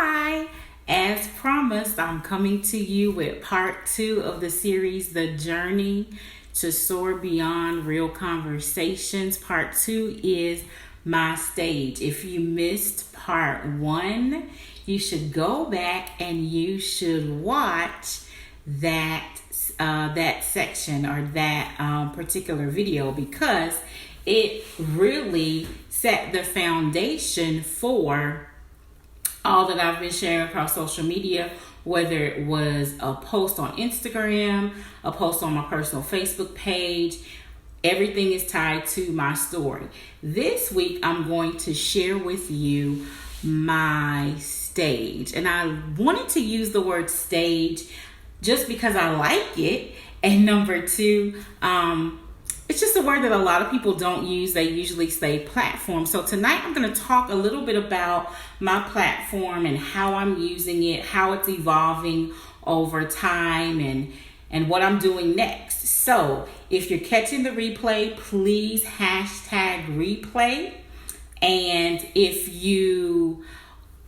Hi, as promised, I'm coming to you with part 2 of the series, The Journey to Soar Beyond Real Conversations. Part 2 is my stage. If you missed part 1, you should go back and you should watch that section or that particular video, because it really set the foundation for all that I've been sharing across social media, whether it was a post on Instagram, a post on my personal Facebook page. Everything is tied to my story. This week, I'm going to share with you my stage. And I wanted to use the word stage just because I like it. And number 2, it's just a word that a lot of people don't use. They usually say platform. So tonight I'm going to talk a little bit about my platform and how I'm using it, how it's evolving over time, and what I'm doing next. So if you're catching the replay, please hashtag replay. And if you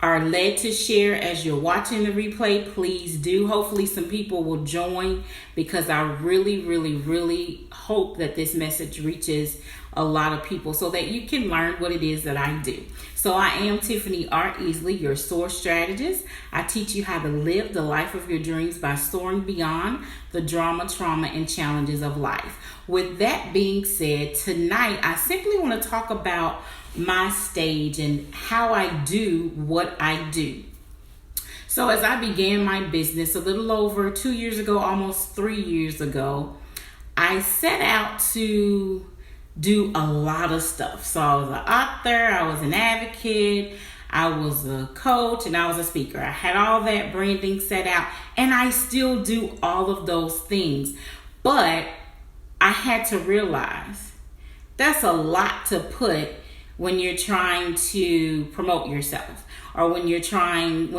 are led to share as you're watching the replay, please do. Hopefully some people will join, because I really hope that this message reaches a lot of people so that you can learn what it is that I do. So I am Tiffany R. Easley, your SOAR strategist. I teach you how to live the life of your dreams by soaring beyond the drama, trauma, and challenges of life. With that being said, tonight I simply want to talk about my stage and how I do what I do. So as I began my business a little over 2 years ago, almost 3 years ago, I set out to do a lot of stuff. So I was an author, I was an advocate, I was a coach, and I was a speaker. I had all that branding set out, and I still do all of those things. But I had to realize that's a lot to put when you're trying to promote yourself, or when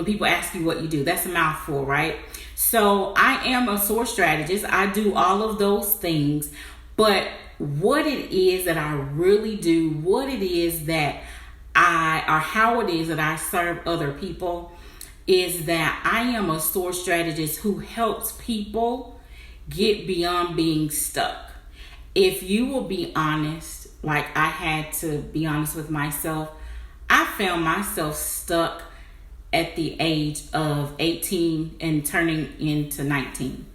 people ask you what you do. That's a mouthful, right? So I am a SOAR strategist. I do all of those things, but what it is that I really do, what it is that how it is that I serve other people, is that I am a SOAR strategist who helps people get beyond being stuck. If you will be honest, like I had to be honest with myself, I found myself stuck at the age of 18 and turning into 19.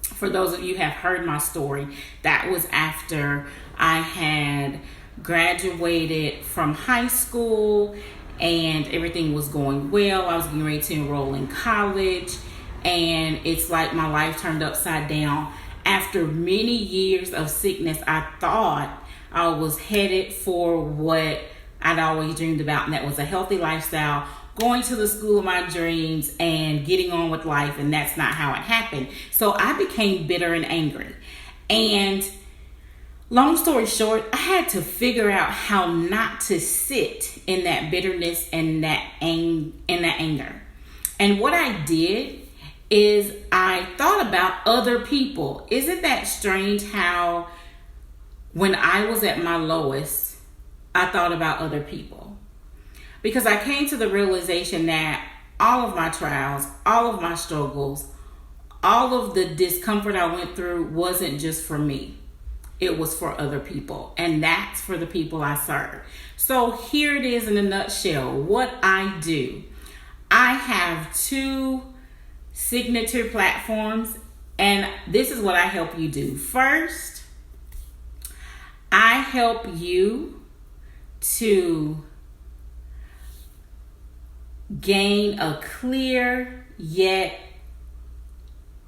For those of you who have heard my story, that was after I had graduated from high school and everything was going well. I was getting ready to enroll in college, and it's like my life turned upside down. After many years of sickness, I thought I was headed for what I'd always dreamed about, and that was a healthy lifestyle, going to the school of my dreams and getting on with life, and that's not how it happened. So I became bitter and angry. And long story short, I had to figure out how not to sit in that bitterness and that anger. And what I did is I thought about other people. Isn't that strange how when I was at my lowest, I thought about other people? Because I came to the realization that all of my trials, all of my struggles, all of the discomfort I went through wasn't just for me. It was for other people. And that's for the people I serve. So here it is in a nutshell, what I do. I have 2 signature platforms, and this is what I help you do. First, I help you to gain a clear yet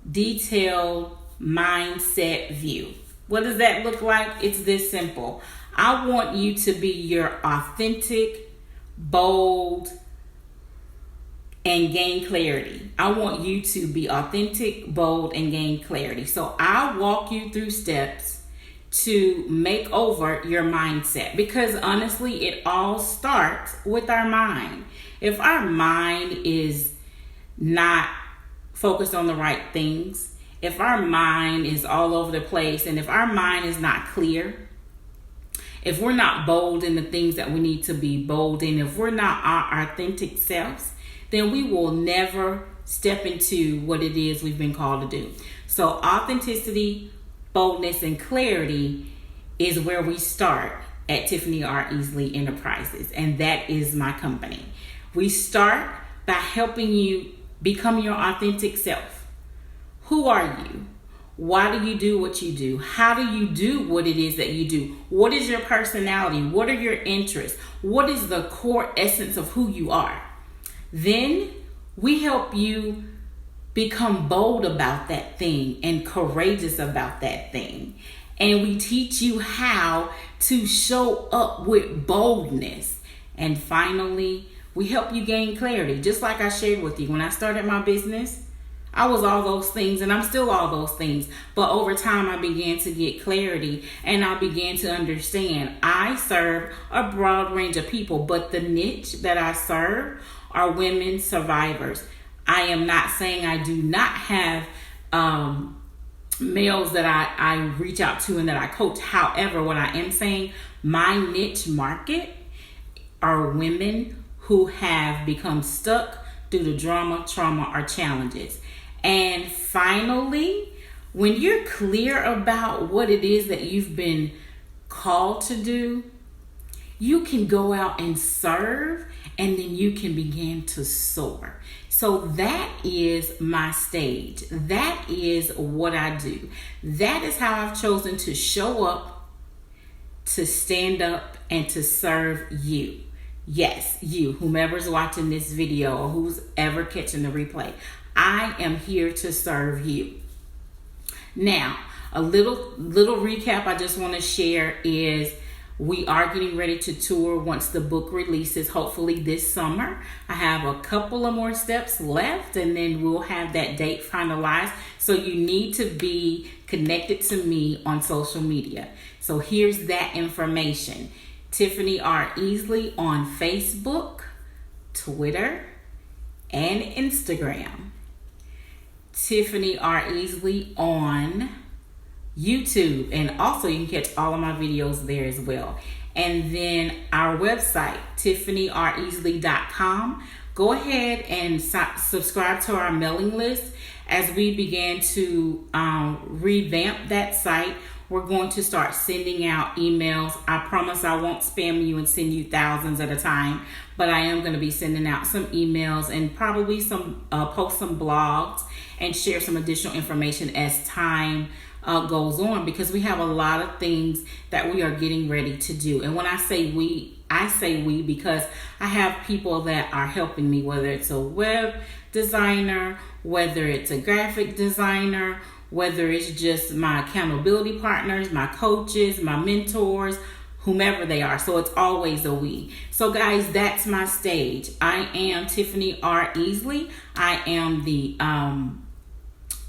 detailed mindset view. What does that look like? It's this simple. I want you to be your authentic, bold, and gain clarity. I want you to be authentic, bold, and gain clarity. So I'll walk you through steps to make over your mindset, because honestly, it all starts with our mind. If our mind is not focused on the right things, if our mind is all over the place, and if our mind is not clear, if we're not bold in the things that we need to be bold in, if we're not our authentic selves, then we will never step into what it is we've been called to do. So authenticity, boldness, and clarity is where we start at Tiffany R. Easley Enterprises, and that is my company. We start by helping you become your authentic self. Who are you? Why do you do what you do? How do you do what it is that you do? What is your personality? What are your interests? What is the core essence of who you are? Then we help you become bold about that thing and courageous about that thing. And we teach you how to show up with boldness. And finally, we help you gain clarity. Just like I shared with you, when I started my business, I was all those things and I'm still all those things. But over time, I began to get clarity and I began to understand I serve a broad range of people, but the niche that I serve are women survivors. I am not saying I do not have males that I reach out to and that I coach. However, what I am saying, my niche market are women who have become stuck due to drama, trauma, or challenges. And finally, when you're clear about what it is that you've been called to do, you can go out and serve, and then you can begin to soar. So that is my stage. That is what I do. That is how I've chosen to show up, to stand up, and to serve you. Yes, you, whomever's watching this video or who's ever catching the replay. I am here to serve you. Now, a little recap I just want to share is we are getting ready to tour once the book releases, hopefully this summer. I have a couple of more steps left and then we'll have that date finalized. So you need to be connected to me on social media. So here's that information. Tiffany R. Easley on Facebook, Twitter, and Instagram. Tiffany R. Easley on YouTube, and also you can catch all of my videos there as well. And then our website, tiffanyreasley.com. Go ahead and subscribe to our mailing list as we begin to revamp that site. We're going to start sending out emails. I promise I won't spam you and send you thousands at a time, but I am going to be sending out some emails and probably some post some blogs and share some additional information as time goes on, because we have a lot of things that we are getting ready to do. And when I say we because I have people that are helping me, whether it's a web designer, whether it's a graphic designer, whether it's just my accountability partners, my coaches, my mentors, whomever they are. So it's always a we. So guys, that's my stage. I am Tiffany R. Easley. I am the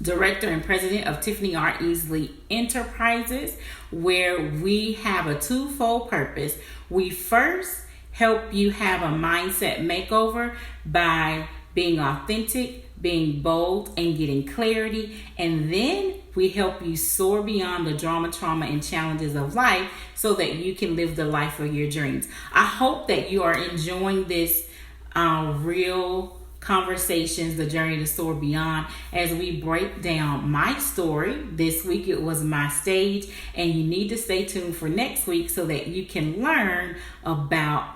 Director and President of Tiffany R. Easley Enterprises, where we have a twofold purpose. We first help you have a mindset makeover by being authentic, being bold, and getting clarity. And then we help you soar beyond the drama, trauma, and challenges of life so that you can live the life of your dreams. I hope that you are enjoying this real conversations, the journey to soar beyond, as we break down my story. This week it was my stage, and you need to stay tuned for next week so that you can learn about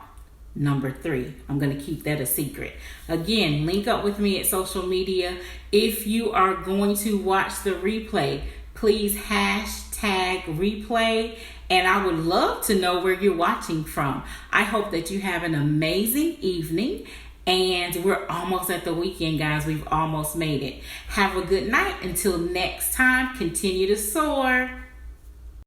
number 3. I'm going to keep that a secret. Again, link up with me at social media. If you are going to watch the replay, please hashtag replay, and I would love to know where you're watching from. I hope that you have an amazing evening, and we're almost at the weekend, guys. We've almost made it. Have a good night. Until next time, continue to soar.